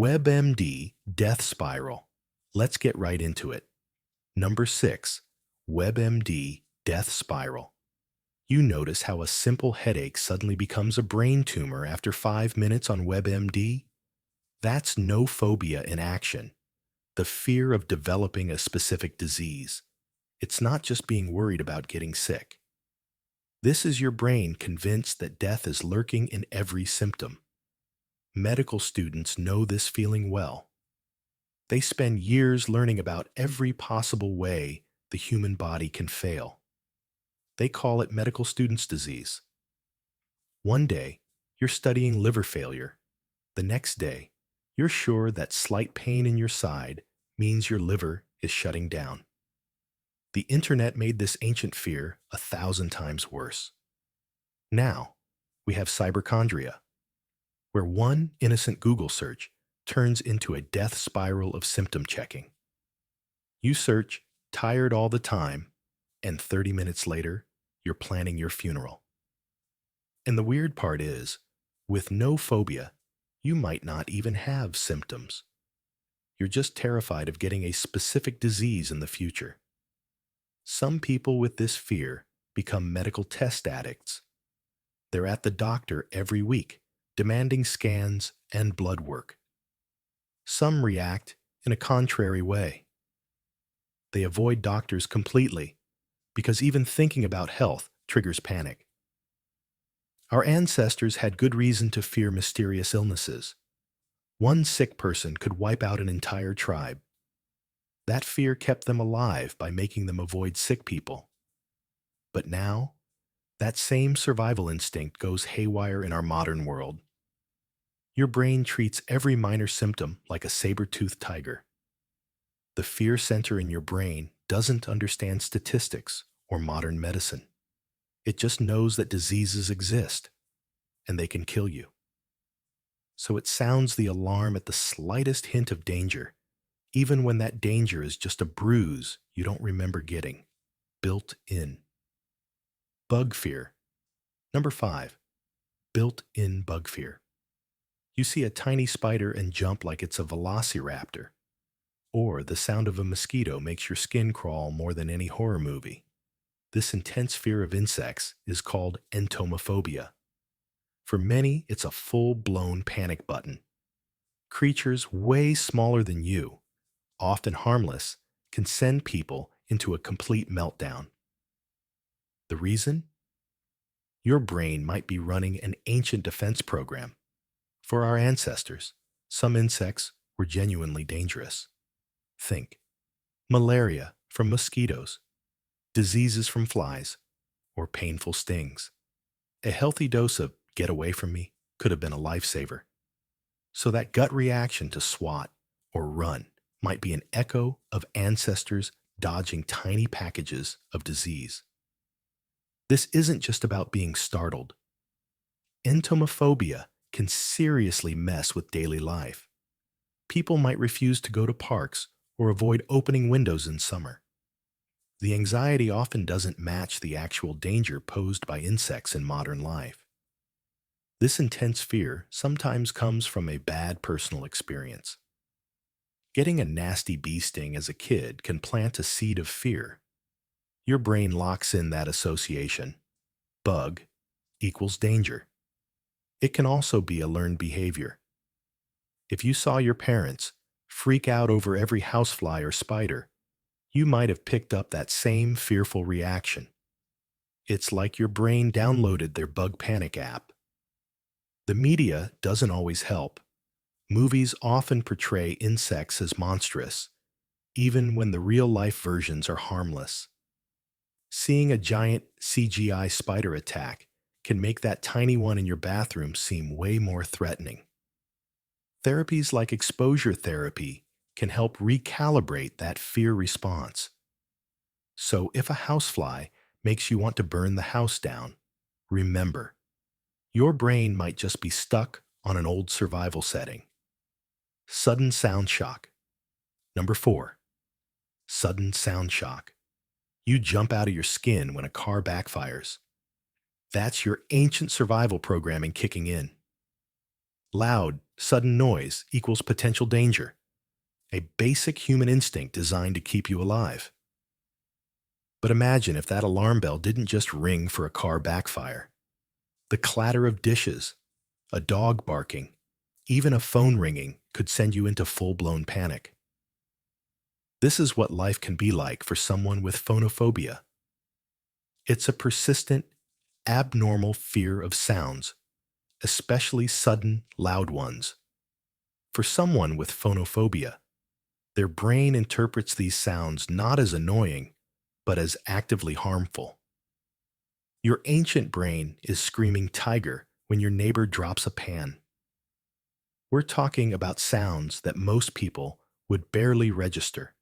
WebMD Death Spiral. Let's get right into it. Number 6. WebMD Death Spiral. You notice how a simple headache suddenly becomes a brain tumor after 5 minutes on WebMD? That's no phobia in action. The fear of developing a specific disease. It's not just being worried about getting sick. This is your brain convinced that death is lurking in every symptom. Medical students know this feeling well. They spend years learning about every possible way the human body can fail. They call it medical student's disease. One day, you're studying liver failure. The next day, you're sure that slight pain in your side means your liver is shutting down. The internet made this ancient fear 1,000 times worse. Now, we have cyberchondria, where one innocent Google search turns into a death spiral of symptom checking. You search tired all the time, and 30 minutes later, you're planning your funeral. And the weird part is, with no phobia, you might not even have symptoms. You're just terrified of getting a specific disease in the future. Some people with this fear become medical test addicts. They're at the doctor every week, demanding scans and blood work. Some react in a contrary way. They avoid doctors completely because even thinking about health triggers panic. Our ancestors had good reason to fear mysterious illnesses. One sick person could wipe out an entire tribe. That fear kept them alive by making them avoid sick people. But now, that same survival instinct goes haywire in our modern world. Your brain treats every minor symptom like a saber-toothed tiger. The fear center in your brain doesn't understand statistics or modern medicine. It just knows that diseases exist, and they can kill you. So it sounds the alarm at the slightest hint of danger, even when that danger is just a bruise you don't remember getting, built in. Bug fear. Number 5. Built-in bug fear. You see a tiny spider and jump like it's a velociraptor. Or the sound of a mosquito makes your skin crawl more than any horror movie. This intense fear of insects is called entomophobia. For many, it's a full-blown panic button. Creatures way smaller than you, often harmless, can send people into a complete meltdown. The reason? Your brain might be running an ancient defense program. For our ancestors, some insects were genuinely dangerous. Think malaria from mosquitoes, diseases from flies, or painful stings. A healthy dose of "get away from me" could have been a lifesaver. So that gut reaction to swat or run might be an echo of ancestors dodging tiny packages of disease. This isn't just about being startled. Entomophobia can seriously mess with daily life. People might refuse to go to parks or avoid opening windows in summer. The anxiety often doesn't match the actual danger posed by insects in modern life. This intense fear sometimes comes from a bad personal experience. Getting a nasty bee sting as a kid can plant a seed of fear. Your brain locks in that association. Bug equals danger. It can also be a learned behavior. If you saw your parents freak out over every housefly or spider, you might have picked up that same fearful reaction. It's like your brain downloaded their bug panic app. The media doesn't always help. Movies often portray insects as monstrous, even when the real-life versions are harmless. Seeing a giant CGI spider attack can make that tiny one in your bathroom seem way more threatening. Therapies like exposure therapy can help recalibrate that fear response. So if a housefly makes you want to burn the house down, remember, your brain might just be stuck on an old survival setting. Sudden sound shock. Number 4. Sudden sound shock. You jump out of your skin when a car backfires. That's your ancient survival programming kicking in. Loud, sudden noise equals potential danger, a basic human instinct designed to keep you alive. But imagine if that alarm bell didn't just ring for a car backfire. The clatter of dishes, a dog barking, even a phone ringing could send you into full-blown panic. This is what life can be like for someone with phonophobia. It's a persistent, abnormal fear of sounds, especially sudden, loud ones. For someone with phonophobia, their brain interprets these sounds not as annoying, but as actively harmful. Your ancient brain is screaming tiger when your neighbor drops a pan. We're talking about sounds that most people would barely register.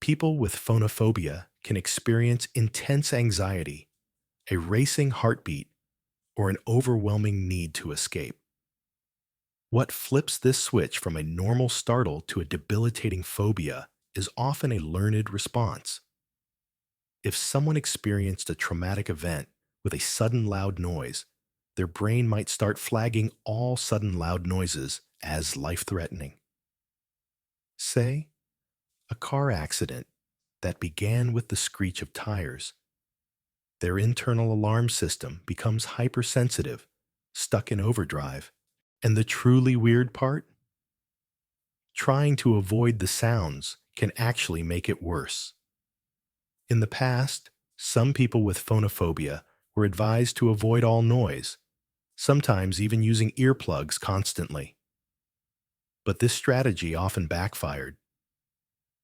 People with phonophobia can experience intense anxiety, a racing heartbeat, or an overwhelming need to escape. What flips this switch from a normal startle to a debilitating phobia is often a learned response. If someone experienced a traumatic event with a sudden loud noise, their brain might start flagging all sudden loud noises as life-threatening. Say, a car accident that began with the screech of tires. Their internal alarm system becomes hypersensitive, stuck in overdrive. And the truly weird part? Trying to avoid the sounds can actually make it worse. In the past, some people with phonophobia were advised to avoid all noise, sometimes even using earplugs constantly. But this strategy often backfired.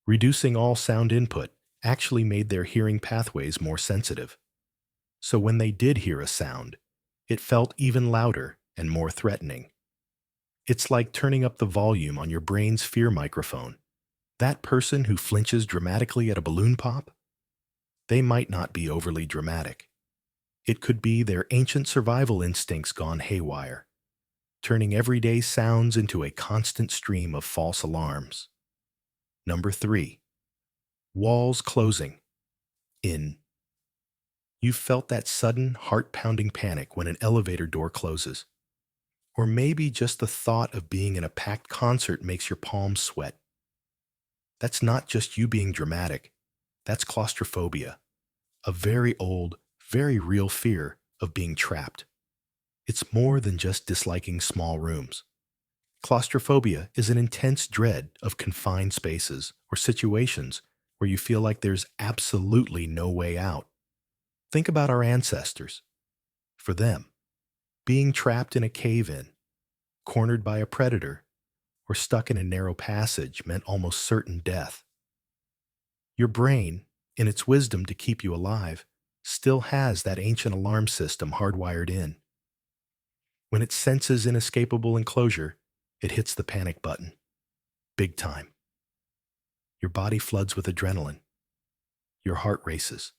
Reducing all sound input actually made their hearing pathways more sensitive. So when they did hear a sound, it felt even louder and more threatening. It's like turning up the volume on your brain's fear microphone. That person who flinches dramatically at a balloon pop? They might not be overly dramatic. It could be their ancient survival instincts gone haywire, turning everyday sounds into a constant stream of false alarms. Number 3. Walls closing. In. You've felt that sudden, heart-pounding panic when an elevator door closes. Or maybe just the thought of being in a packed concert makes your palms sweat. That's not just you being dramatic. That's claustrophobia, a very old, very real fear of being trapped. It's more than just disliking small rooms. Claustrophobia is an intense dread of confined spaces or situations where you feel like there's absolutely no way out. Think about our ancestors. For them, being trapped in a cave-in, cornered by a predator, or stuck in a narrow passage meant almost certain death. Your brain, in its wisdom to keep you alive, still has that ancient alarm system hardwired in. When it senses inescapable enclosure, it hits the panic button. Big time. Your body floods with adrenaline. Your heart races.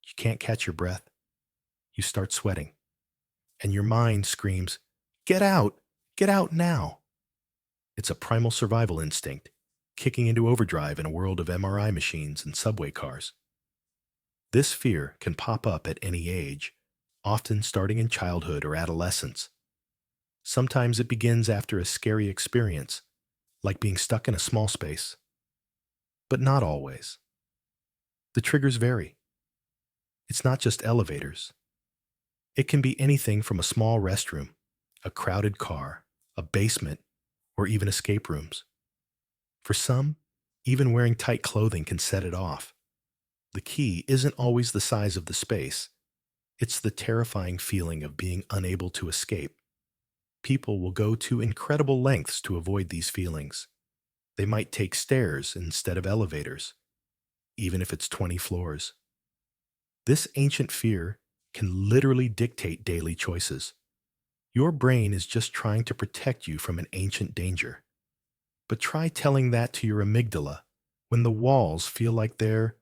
You can't catch your breath. You start sweating. And your mind screams, "Get out! Get out now!" It's a primal survival instinct, kicking into overdrive in a world of MRI machines and subway cars. This fear can pop up at any age, often starting in childhood or adolescence. Sometimes it begins after a scary experience, like being stuck in a small space. But not always. The triggers vary. It's not just elevators. It can be anything from a small restroom, a crowded car, a basement, or even escape rooms. For some, even wearing tight clothing can set it off. The key isn't always the size of the space. It's the terrifying feeling of being unable to escape. People will go to incredible lengths to avoid these feelings. They might take stairs instead of elevators, even if it's 20 floors. This ancient fear can literally dictate daily choices. Your brain is just trying to protect you from an ancient danger. But try telling that to your amygdala when the walls feel like they're...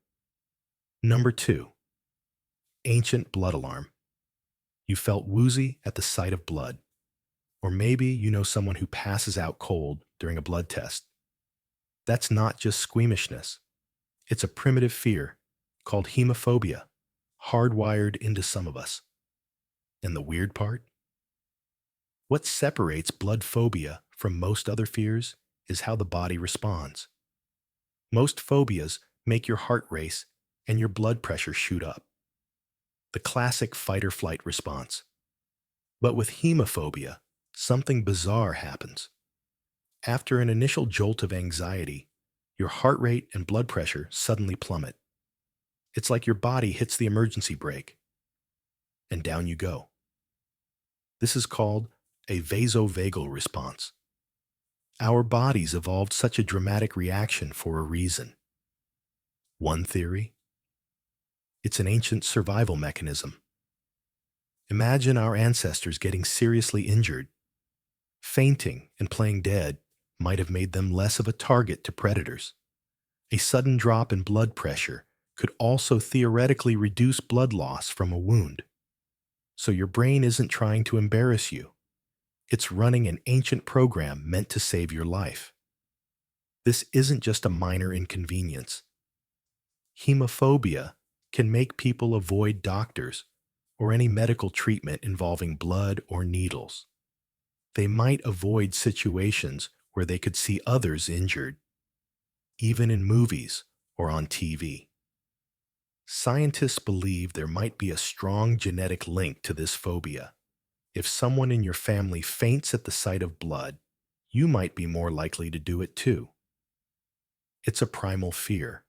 Number 2. Ancient blood alarm. You felt woozy at the sight of blood. Or maybe you know someone who passes out cold during a blood test. That's not just squeamishness. It's a primitive fear called hemophobia, hardwired into some of us. And the weird part? What separates blood phobia from most other fears is how the body responds. Most phobias make your heart race and your blood pressure shoot up. The classic fight or flight response. But with hemophobia, something bizarre happens. After an initial jolt of anxiety, your heart rate and blood pressure suddenly plummet. It's like your body hits the emergency brake, and down you go. This is called a vasovagal response. Our bodies evolved such a dramatic reaction for a reason. One theory? It's an ancient survival mechanism. Imagine our ancestors getting seriously injured. Fainting and playing dead might have made them less of a target to predators. A sudden drop in blood pressure could also theoretically reduce blood loss from a wound. So your brain isn't trying to embarrass you. It's running an ancient program meant to save your life. This isn't just a minor inconvenience. Hemophobia can make people avoid doctors or any medical treatment involving blood or needles. They might avoid situations where they could see others injured, even in movies or on TV. Scientists believe there might be a strong genetic link to this phobia. If someone in your family faints at the sight of blood, you might be more likely to do it too. It's a primal fear.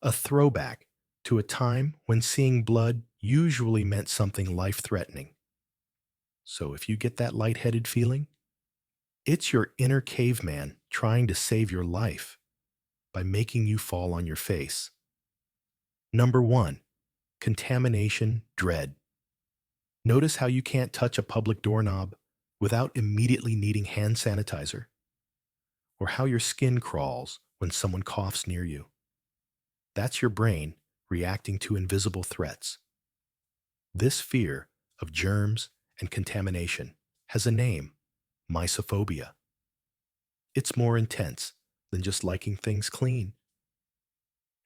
A throwback to a time when seeing blood usually meant something life-threatening. So if you get that lightheaded feeling, it's your inner caveman trying to save your life by making you fall on your face. Number 1, contamination dread. Notice how you can't touch a public doorknob without immediately needing hand sanitizer, or how your skin crawls when someone coughs near you. That's your brain reacting to invisible threats. This fear of germs and contamination has a name: mysophobia. It's more intense than just liking things clean.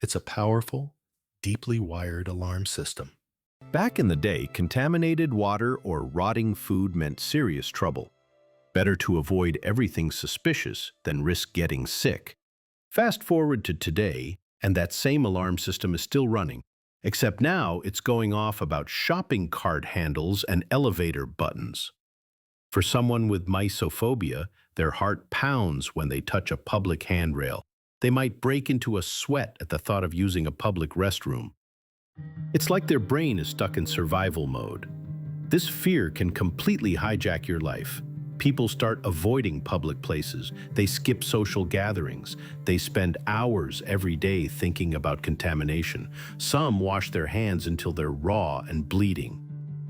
It's a powerful, deeply wired alarm system. Back in the day, contaminated water or rotting food meant serious trouble. Better to avoid everything suspicious than risk getting sick. Fast forward to today, and that same alarm system is still running, except now it's going off about shopping cart handles and elevator buttons. For someone with mysophobia, their heart pounds when they touch a public handrail. They might break into a sweat at the thought of using a public restroom. It's like their brain is stuck in survival mode. This fear can completely hijack your life. People start avoiding public places. They skip social gatherings. They spend hours every day thinking about contamination. Some wash their hands until they're raw and bleeding.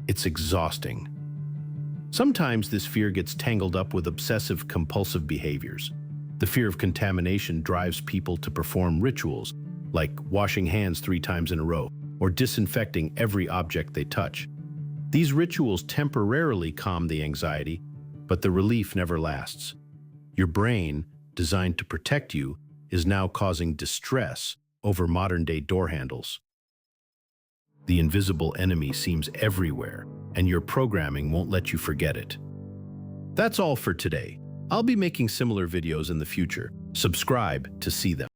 It's exhausting. Sometimes this fear gets tangled up with obsessive-compulsive behaviors. The fear of contamination drives people to perform rituals, like washing hands 3 times in a row, or disinfecting every object they touch. These rituals temporarily calm the anxiety, but the relief never lasts. Your brain, designed to protect you, is now causing distress over modern-day door handles. The invisible enemy seems everywhere, and your programming won't let you forget it. That's all for today. I'll be making similar videos in the future. Subscribe to see them.